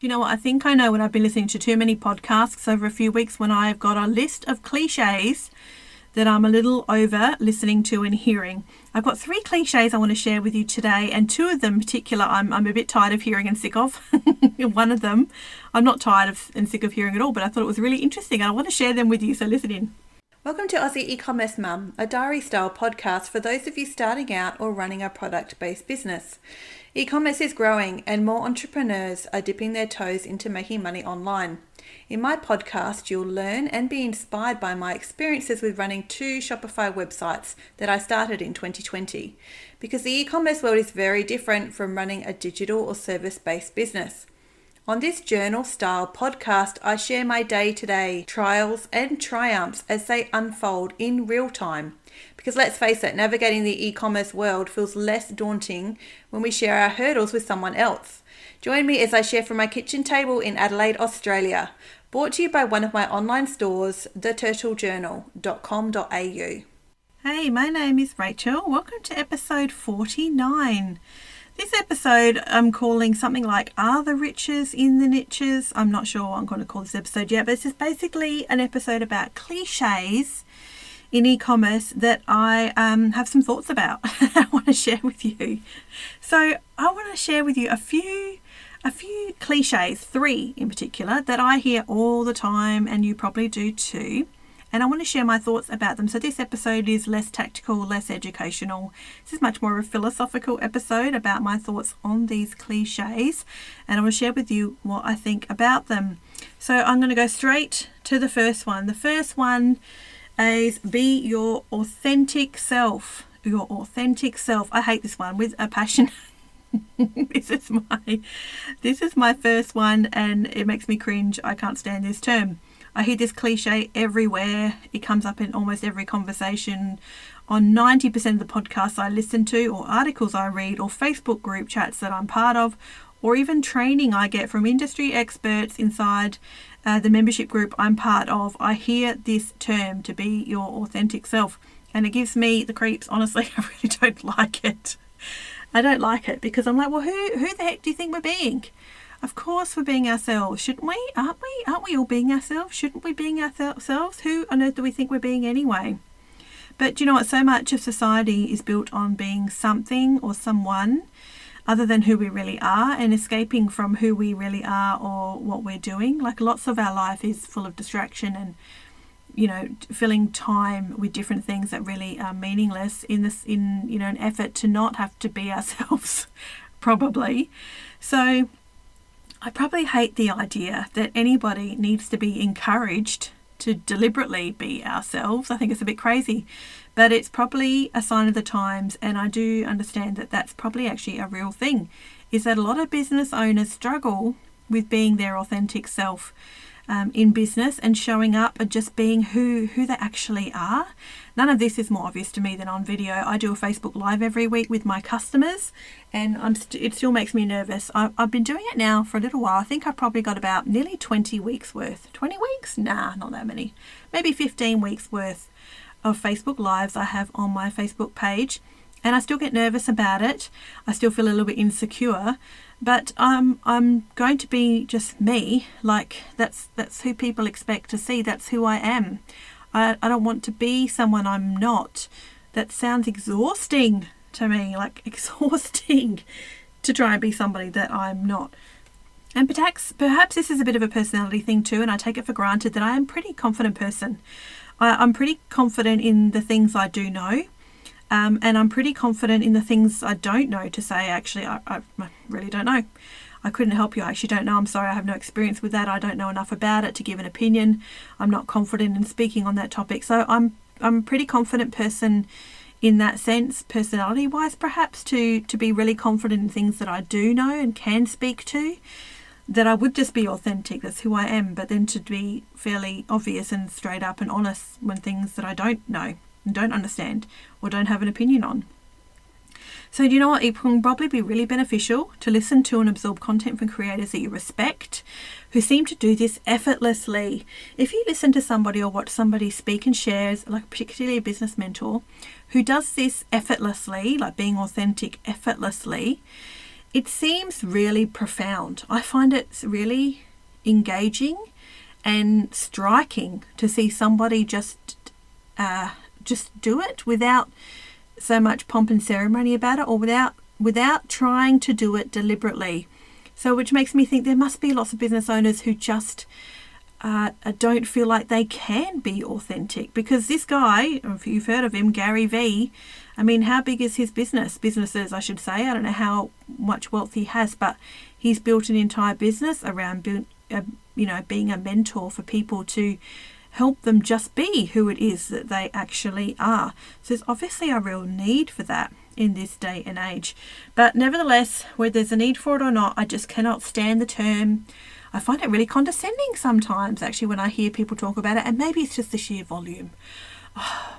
You know what? I think I know when I've been listening to too many podcasts over a few weeks when I've got a list of cliches that I'm a little over listening to and hearing. I've got 3 cliches I want to share with you today, and 2 of them in particular I'm a bit tired of hearing and sick of. One of them I'm not tired of and sick of hearing at all, but I thought it was really interesting and I want to share them with you, so listen in. Welcome to Aussie E-commerce Mum, a diary-style podcast for those of you starting out or running a product-based business. E-commerce is growing and more entrepreneurs are dipping their toes into making money online. In my podcast, you'll learn and be inspired by my experiences with running 2 Shopify websites that I started in 2020, because the e-commerce world is very different from running a digital or service-based business. On this journal-style podcast, I share my day-to-day trials and triumphs as they unfold in real time. Because let's face it, navigating the e-commerce world feels less daunting when we share our hurdles with someone else. Join me as I share from my kitchen table in Adelaide, Australia. Brought to you by one of my online stores, theturtlejournal.com.au. Hey, my name is Rachel. Welcome to episode 49. This episode I'm calling something like Are the Riches in the Niches? I'm not sure what I'm going to call this episode yet, but this is basically an episode about cliches in e-commerce that I have some thoughts about I want to share with you. So I want to share with you a few cliches, 3 in particular, that I hear all the time and you probably do too. And I want to share my thoughts about them. So this episode is less tactical, less educational. This is much more of a philosophical episode about my thoughts on these cliches. And I will share with you what I think about them. So I'm going to go straight to the first one. The first one is be your authentic self. Your authentic self. I hate this one with a passion. This is my first one and it makes me cringe. I can't stand this term. I hear this cliche everywhere. It comes up in almost every conversation on 90% of the podcasts I listen to, or articles I read, or Facebook group chats that I'm part of, or even training I get from industry experts inside the membership group I'm part of. I hear this term, to be your authentic self, and it gives me the creeps. Honestly, I really don't like it. I don't like it because I'm like, well, who the heck do you think we're being? Of course we're being ourselves, shouldn't we? Aren't we? Aren't we all being ourselves? Shouldn't we being ourselves? Who on earth do we think we're being anyway? But you know what? So much of society is built on being something or someone other than who we really are, and escaping from who we really are or what we're doing. Like, lots of our life is full of distraction and, you know, filling time with different things that really are meaningless in an effort to not have to be ourselves, probably. So I probably hate the idea that anybody needs to be encouraged to deliberately be ourselves. I think it's a bit crazy, but it's probably a sign of the times, and I do understand that that's probably actually a real thing, is that a lot of business owners struggle with being their authentic self in business and showing up and just being who they actually are. None of this is more obvious to me than on video. I do a Facebook Live every week with my customers, and it still makes me nervous. I've been doing it now for a little while. I think I've probably got about nearly 20 weeks worth. 20 weeks? Nah, not that many. Maybe 15 weeks worth of Facebook Lives I have on my Facebook page, and I still get nervous about it. I still feel a little bit insecure, but I'm going to be just me. Like, that's who people expect to see. That's who I am. I don't want to be someone I'm not. That sounds exhausting to me, like exhausting to try and be somebody that I'm not. And perhaps this is a bit of a personality thing too, and I take it for granted that I am a pretty confident person. I'm pretty confident in the things I do know, and I'm pretty confident in the things I don't know to say, actually, I really don't know. I couldn't help you. I actually don't know. I'm sorry. I have no experience with that. I don't know enough about it to give an opinion. I'm not confident in speaking on that topic. So I'm a pretty confident person in that sense, personality wise, perhaps, to be really confident in things that I do know and can speak to, that I would just be authentic. That's who I am. But then to be fairly obvious and straight up and honest when things that I don't know and don't understand or don't have an opinion on. So do you know what? It can probably be really beneficial to listen to and absorb content from creators that you respect, who seem to do this effortlessly. If you listen to somebody or watch somebody speak and share, like particularly a business mentor, who does this effortlessly, like being authentic effortlessly, it seems really profound. I find it really engaging and striking to see somebody just do it without so much pomp and ceremony about it, or without trying to do it deliberately. So which makes me think there must be lots of business owners who just don't feel like they can be authentic, because this guy, if you've heard of him, Gary V, I mean, how big is his businesses, I should say. I don't know how much wealth he has, but he's built an entire business around being a mentor for people to help them just be who it is that they actually are. So there's obviously a real need for that in this day and age. But nevertheless, whether there's a need for it or not, I just cannot stand the term. I find it really condescending sometimes, actually, when I hear people talk about it. And maybe it's just the sheer volume.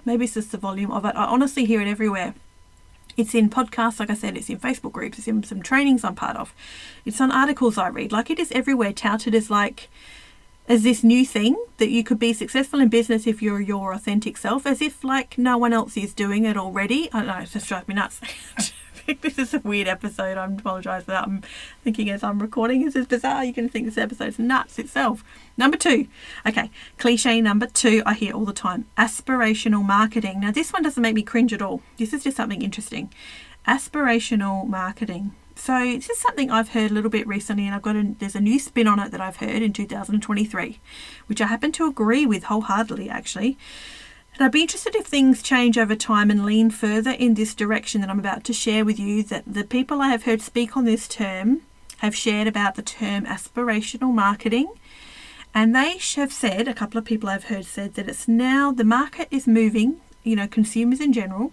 Maybe it's just the volume of it. I honestly hear it everywhere. It's in podcasts, like I said, it's in Facebook groups, it's in some trainings I'm part of. It's on articles I read. Like, it is everywhere, touted as this new thing that you could be successful in business if you're your authentic self, as if like no one else is doing it already. I don't know, it just drives me nuts. This is a weird episode. I apologise for that. I'm thinking as I'm recording, this is bizarre. You can think this episode's nuts itself. Number 2. Okay, cliche number 2 I hear all the time. Aspirational marketing. Now this one doesn't make me cringe at all. This is just something interesting. Aspirational marketing. So this is something I've heard a little bit recently, and there's a new spin on it that I've heard in 2023, which I happen to agree with wholeheartedly, actually. And I'd be interested if things change over time and lean further in this direction that I'm about to share with you, that the people I have heard speak on this term have shared about the term aspirational marketing. And they have said, a couple of people I've heard said, that it's now the market is moving, consumers in general,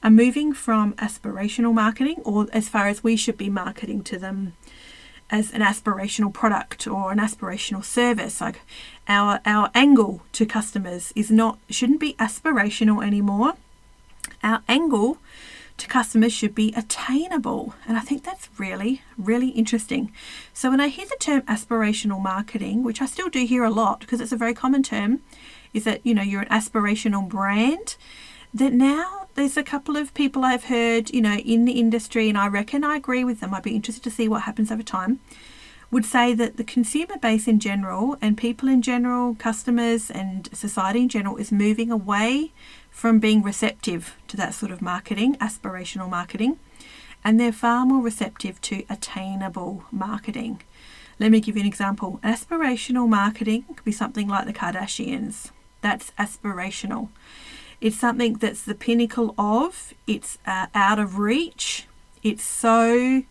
are moving from aspirational marketing, or as far as we should be marketing to them as an aspirational product or an aspirational service. Like our angle to customers shouldn't be aspirational anymore. Our angle to customers should be attainable. And I think that's really, really interesting. So when I hear the term aspirational marketing, which I still do hear a lot because it's a very common term, is that, you're an aspirational brand, that now there's a couple of people I've heard, in the industry, and I reckon I agree with them. I'd be interested to see what happens over time, would say that the consumer base in general and people in general, customers and society in general, is moving away from being receptive to that sort of marketing, aspirational marketing, and they're far more receptive to attainable marketing. Let me give you an example. Aspirational marketing could be something like the Kardashians. That's aspirational. It's something that's the pinnacle of, it's out of reach, it's so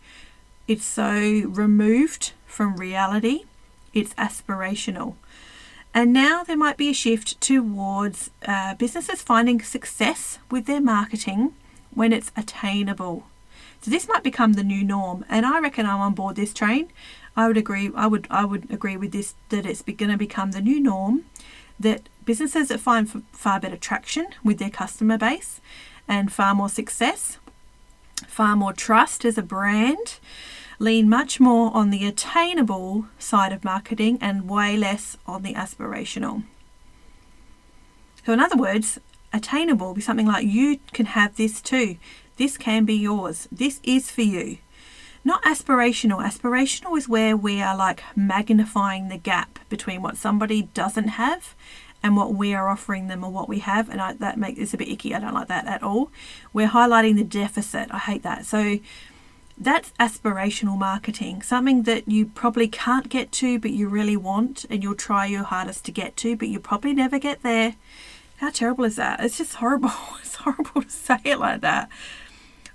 removed from reality, it's aspirational. And now there might be a shift towards businesses finding success with their marketing when it's attainable. So this might become the new norm, and I reckon I'm on board this train. I would agree with this, that it's going to become the new norm, that businesses that find far better traction with their customer base and far more success, far more trust as a brand, lean much more on the attainable side of marketing and way less on the aspirational. So in other words, attainable will be something like, you can have this too. This can be yours. This is for you. Not aspirational. Aspirational is where we are like magnifying the gap between what somebody doesn't have and what we are offering them or what we have. And that makes it's a bit icky. I don't like that at all. We're highlighting the deficit. I hate that. So that's aspirational marketing, something that you probably can't get to, but you really want, and you'll try your hardest to get to, but you'll probably never get there. How terrible is that? It's just horrible. It's horrible to say it like that.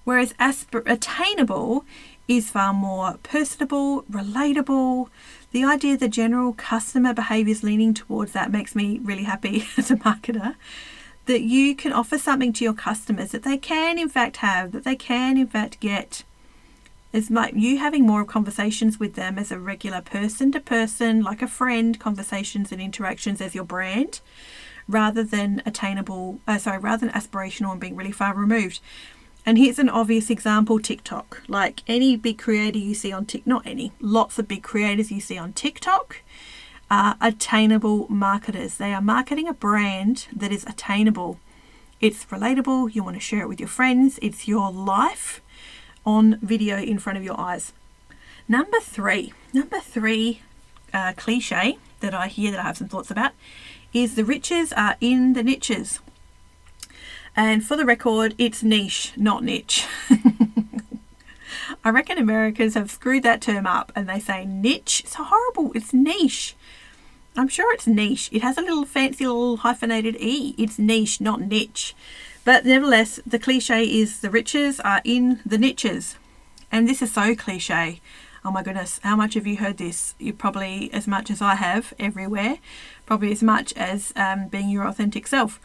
Whereas attainable is far more personable, relatable. The idea the general customer behavior is leaning towards that makes me really happy as a marketer, that you can offer something to your customers that they can in fact have, that they can in fact get. It's like you having more conversations with them as a regular person to person, like a friend, conversations and interactions as your brand, rather than aspirational and being really far removed. And here's an obvious example, TikTok. Like any big creator you see on TikTok, not any, lots of big creators you see on TikTok are attainable marketers. They are marketing a brand that is attainable. It's relatable. You want to share it with your friends. It's your life. on video in front of your eyes. Number three cliche that I hear that I have some thoughts about is the riches are in the niches. And for the record, it's niche, not niche. I reckon Americans have screwed that term up and they say niche. It's horrible. It's niche. I'm sure it's niche. It has a little fancy little hyphenated E. It's niche, not niche. But nevertheless, the cliche is the riches are in the niches. And this is so cliche. Oh my goodness, how much have you heard this? You probably as much as I have everywhere. Probably as much as being your authentic self.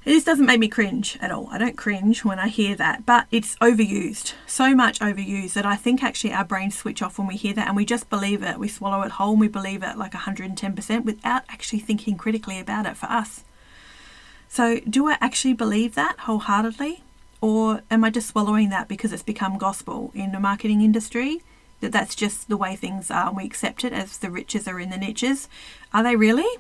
This doesn't make me cringe at all. I don't cringe when I hear that, but it's overused. So much overused that I think actually our brains switch off when we hear that and we just believe it. We swallow it whole and we believe it like 110% without actually thinking critically about it for us. So do I actually believe that wholeheartedly? Or am I just swallowing that because it's become gospel in the marketing industry? That's just the way things are and we accept it as the riches are in the niches. Are they really?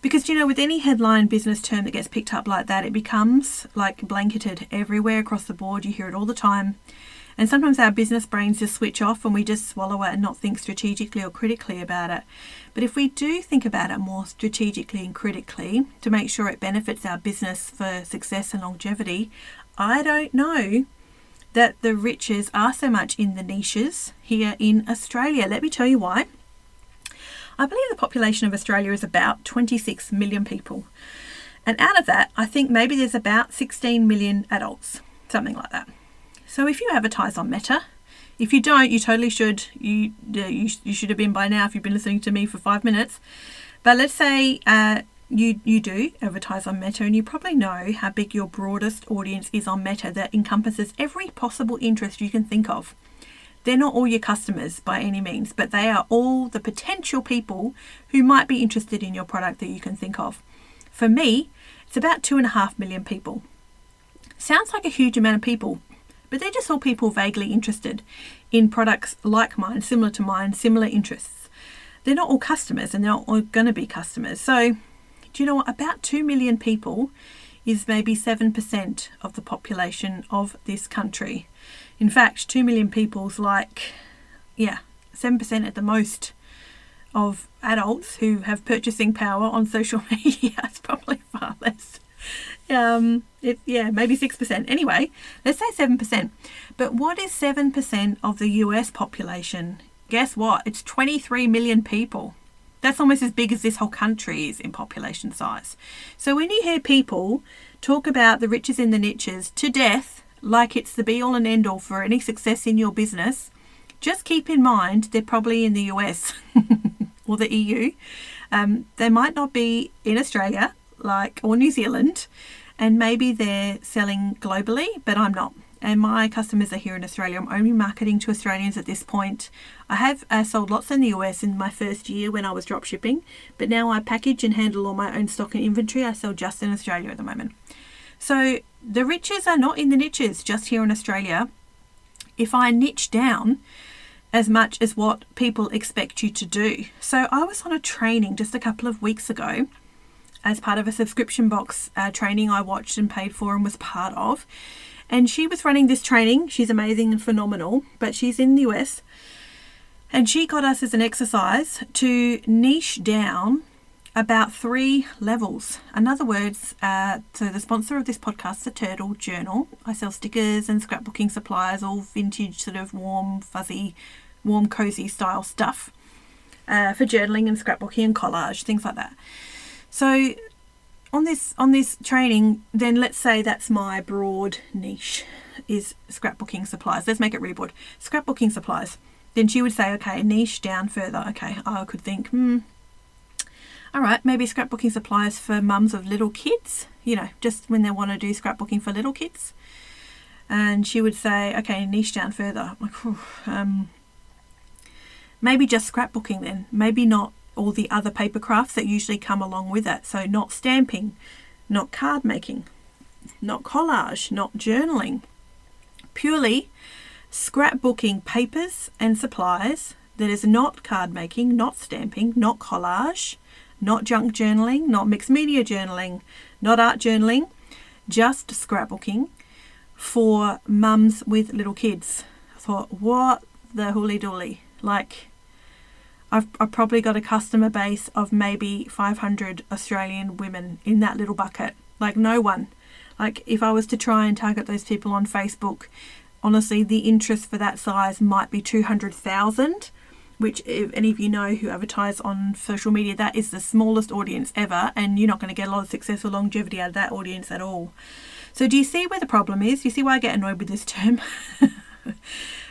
Because, you know, with any headline business term that gets picked up like that, it becomes like blanketed everywhere across the board. You hear it all the time. And sometimes our business brains just switch off and we just swallow it and not think strategically or critically about it. But if we do think about it more strategically and critically to make sure it benefits our business for success and longevity, I don't know that the riches are so much in the niches here in Australia. Let me tell you why. I believe the population of Australia is about 26 million people. And out of that, I think maybe there's about 16 million adults, something like that. So if you advertise on Meta, if you don't, you totally should. You should have been by now if you've been listening to me for 5 minutes. But let's say you do advertise on Meta and you probably know how big your broadest audience is on Meta that encompasses every possible interest you can think of. They're not all your customers by any means, but they are all the potential people who might be interested in your product that you can think of. For me, it's about 2.5 million people. Sounds like a huge amount of people, but they're just all people vaguely interested in products like mine, similar to mine, similar interests. They're not all customers and they're not all going to be customers. So, do you know what? About 2 million people is maybe 7% of the population of this country. In fact, 2 million people's 7% at the most of adults who have purchasing power on social media. It's probably far less. Maybe 6%. Anyway, let's say 7%. But what is 7% of the US population? Guess what? It's 23 million people. That's almost as big as this whole country is in population size. So when you hear people talk about the riches in the niches to death, like it's the be all and end all for any success in your business, just keep in mind they're probably in the US or the EU. They might not be in Australia or New Zealand, and maybe they're selling globally, but I'm not. And my customers are here in Australia. I'm only marketing to Australians at this point. I have sold lots in the US in my first year when I was drop shipping, but now I package and handle all my own stock and inventory. I sell just in Australia at the moment. So the riches are not in the niches just here in Australia. If I niche down as much as what people expect you to do. So I was on a training just a couple of weeks ago as part of a subscription box training I watched and paid for and was part of. And she was running this training. She's amazing and phenomenal, but she's in the US. And she got us as an exercise to niche down about 3 levels. In other words, so the sponsor of this podcast is the Turtle Journal. I sell stickers and scrapbooking supplies, all vintage, sort of warm, fuzzy, warm, cozy style stuff for journaling and scrapbooking and collage, things like that. So on this training, then let's say that's my broad niche is scrapbooking supplies. Let's make it really broad. Scrapbooking supplies. Then she would say, okay, niche down further. Okay, I could think, all right, maybe scrapbooking supplies for mums of little kids, just when they want to do scrapbooking for little kids. And she would say, okay, niche down further. Maybe just scrapbooking then. Maybe not all the other paper crafts that usually come along with it. So not stamping, not card making, not collage, not journaling. Purely scrapbooking papers and supplies that is not card making, not stamping, not collage, not junk journaling, not mixed media journaling, not art journaling, just scrapbooking for mums with little kids. I thought, what the hooly dooly? Like, I've probably got a customer base of maybe 500 Australian women in that little bucket. Like, no one. Like, if I was to try and target those people on Facebook, honestly, the interest for that size might be 200,000, which, if any of you know who advertise on social media, that is the smallest audience ever, and you're not going to get a lot of success or longevity out of that audience at all. So do you see where the problem is? Do you see why I get annoyed with this term?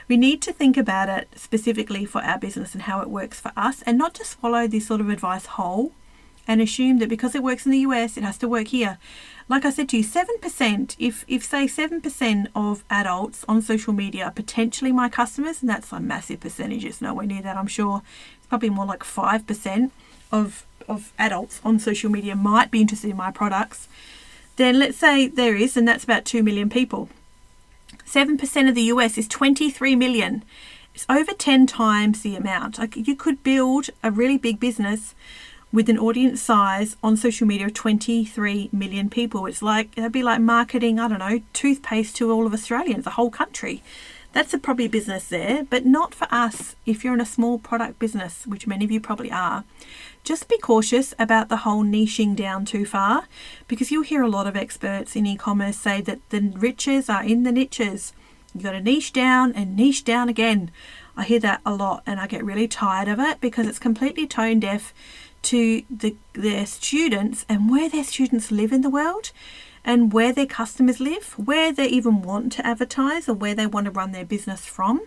We need to think about it specifically for our business and how it works for us, and not just follow this sort of advice whole and assume that because it works in the US, it has to work here. Like I said to you, 7%, if say 7% of adults on social media are potentially my customers, and that's a massive percentage, it's nowhere near that, I'm sure. It's probably more like 5% of adults on social media might be interested in my products. Then let's say there is, and that's about 2 million people. 7% of the US is 23 million. It's over 10 times the amount. Like, you could build a really big business with an audience size on social media of 23 million people. It's like, it'd be like marketing, I don't know, toothpaste to all of Australians, the whole country. That's probably a business there, but not for us if you're in a small product business, which many of you probably are. Just be cautious about the whole niching down too far, because you'll hear a lot of experts in e-commerce say that the riches are in the niches. You've got to niche down and niche down again. I hear that a lot and I get really tired of it, because it's completely tone deaf to their students and where their students live in the world, and where their customers live, where they even want to advertise, or where they want to run their business from.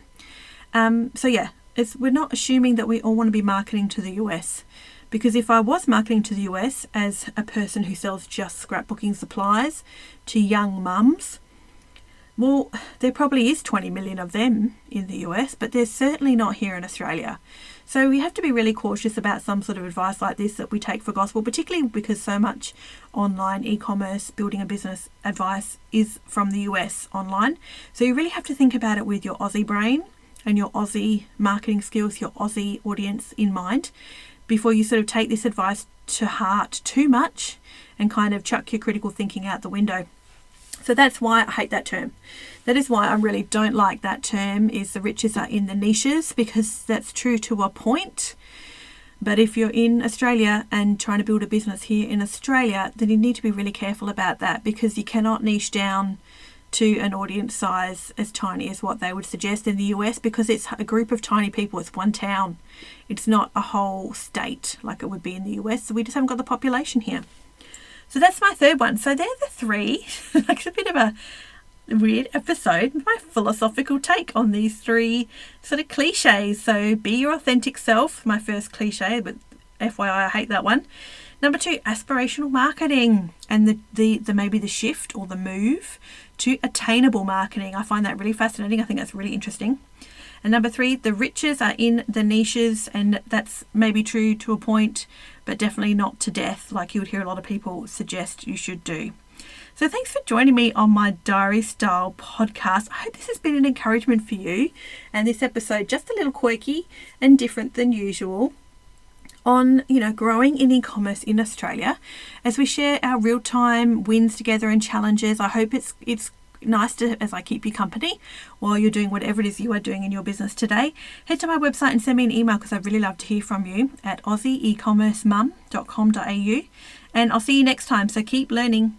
So yeah, we're not assuming that we all want to be marketing to the US, because if I was marketing to the US as a person who sells just scrapbooking supplies to young mums, well, there probably is 20 million of them in the US, but there's certainly not here in Australia. So we have to be really cautious about some sort of advice like this that we take for gospel, particularly because so much online e-commerce, building a business advice is from the US online. So you really have to think about it with your Aussie brain and your Aussie marketing skills, your Aussie audience in mind, before you sort of take this advice to heart too much and kind of chuck your critical thinking out the window. So that's why I hate that term. That is why I really don't like that term, is the riches are in the niches, because that's true to a point. But if you're in Australia and trying to build a business here in Australia, then you need to be really careful about that, because you cannot niche down to an audience size as tiny as what they would suggest in the US, because it's a group of tiny people. It's one town. It's not a whole state like it would be in the US. So we just haven't got the population here. So that's my third one. So they're the three. Like, a bit of a weird episode, my philosophical take on these three sort of cliches. So be your authentic self, my first cliche, but FYI, I hate that one. Number 2, aspirational marketing, and the maybe the shift or the move to attainable marketing. I find that really fascinating. I think that's really interesting. And number 3, the riches are in the niches, and that's maybe true to a point, but definitely not to death, like you would hear a lot of people suggest you should do. So thanks for joining me on my diary style podcast. I hope this has been an encouragement for you, and this episode just a little quirky and different than usual on, growing in e-commerce in Australia, as we share our real-time wins together and challenges. I hope it's nice as I keep you company while you're doing whatever it is you are doing in your business today. Head to my website and send me an email, because I'd really love to hear from you at aussieecommercemum.com.au, and I'll see you next time. So keep learning.